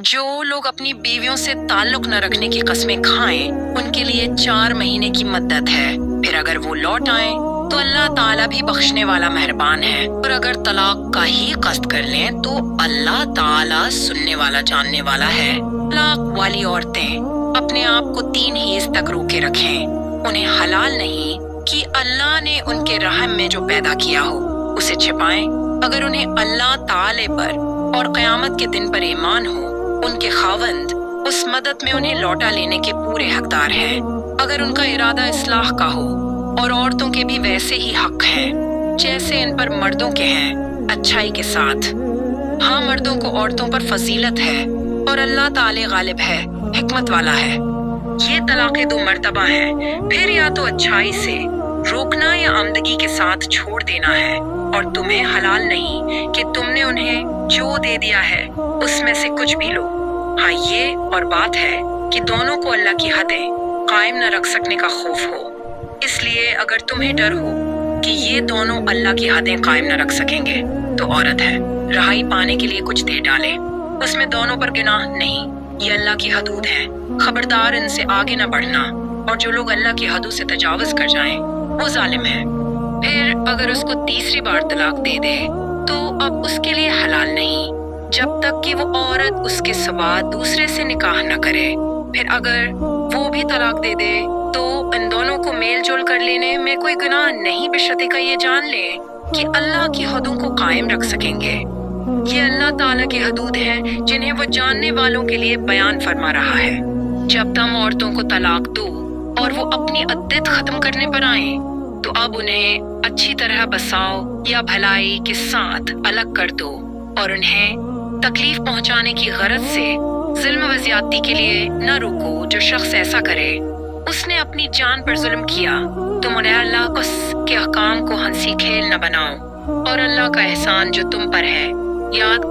جو لوگ اپنی بیویوں سے تعلق نہ رکھنے کی قسمیں کھائیں ان کے لیے 4 مہینے کی مدت ہے، پھر اگر وہ لوٹ آئیں تو اللہ تعالیٰ بھی بخشنے والا مہربان ہے، اور اگر طلاق کا ہی قصد کر لیں تو اللہ تعالیٰ سننے والا جاننے والا ہے۔ طلاق والی عورتیں اپنے آپ کو 3 حیض تک روکے رکھیں، انہیں حلال نہیں کہ اللہ نے ان کے رحم میں جو پیدا کیا ہو اسے چھپائیں۔ اگر انہیں اللہ تعالی پر اور قیامت کے دن پر ایمان ہو، ان کے خاوند اس مدت میں انہیں لوٹا لینے کے پورے حقدار ہیں، اگر ان کا ارادہ اصلاح کا ہو، اور عورتوں کے بھی ویسے ہی حق ہیں جیسے ان پر مردوں کے ہیں، اچھائی کے ساتھ۔ ہاں، مردوں کو عورتوں پر فضیلت ہے اور اللہ تعالی غالب ہے، حکمت والا ہے۔ یہ طلاقیں 2 مرتبہ ہیں، پھر یا تو اچھائی سے روکنا یا آمدگی کے ساتھ چھوڑ دینا ہے، اور تمہیں حلال نہیں کہ تم نے انہیں جو دے دیا ہے اس میں سے کچھ بھی لو۔ ہاں، یہ اور بات ہے کہ دونوں کو اللہ کی حدیں قائم نہ رکھ سکنے کا خوف ہو، اس لیے اگر تمہیں ڈر ہو کہ یہ دونوں اللہ کی حدیں قائم نہ رکھ سکیں گے تو عورت ہے رہائی پانے کے لیے کچھ دے ڈالے، اس میں دونوں پر گناہ نہیں، یہ اللہ کی حدود ہے۔ خبردار ان سے آگے نہ بڑھنا، اور جو لوگ اللہ کی حدود سے تجاوز کر جائیں وہ ظالم ہیں۔ پھر اگر اس کو تیسری بار طلاق دے دے تو اب اس کے لیے حلال نہیں جب تک کہ وہ عورت اس کے سوا دوسرے سے نکاح نہ کرے۔ پھر اگر وہ بھی طلاق دے دے تو ان دونوں کو میل جول کر لینے میں کوئی گناہ نہیں، بشرطے کہ یہ جان لے کہ اللہ کی حدوں کو قائم رکھ سکیں گے۔ یہ اللہ تعالیٰ کی حدود ہیں جنہیں وہ جاننے والوں کے لیے بیان فرما رہا ہے۔ جب تم عورتوں کو طلاق دو اور وہ اپنی عدت ختم کرنے پر آئیں تو اب انہیں اچھی طرح بساؤ یا بھلائی کے ساتھ الگ کر دو، اور انہیں تکلیف پہنچانے کی غرض سے ظلم و زیادتی کے لیے نہ روکو۔ جو شخص ایسا کرے اس نے اپنی جان پر ظلم کیا۔ تم انہیں اللہ کے احکام کو ہنسی کھیل نہ بناؤ، اور اللہ کا احسان جو تم پر ہے یاد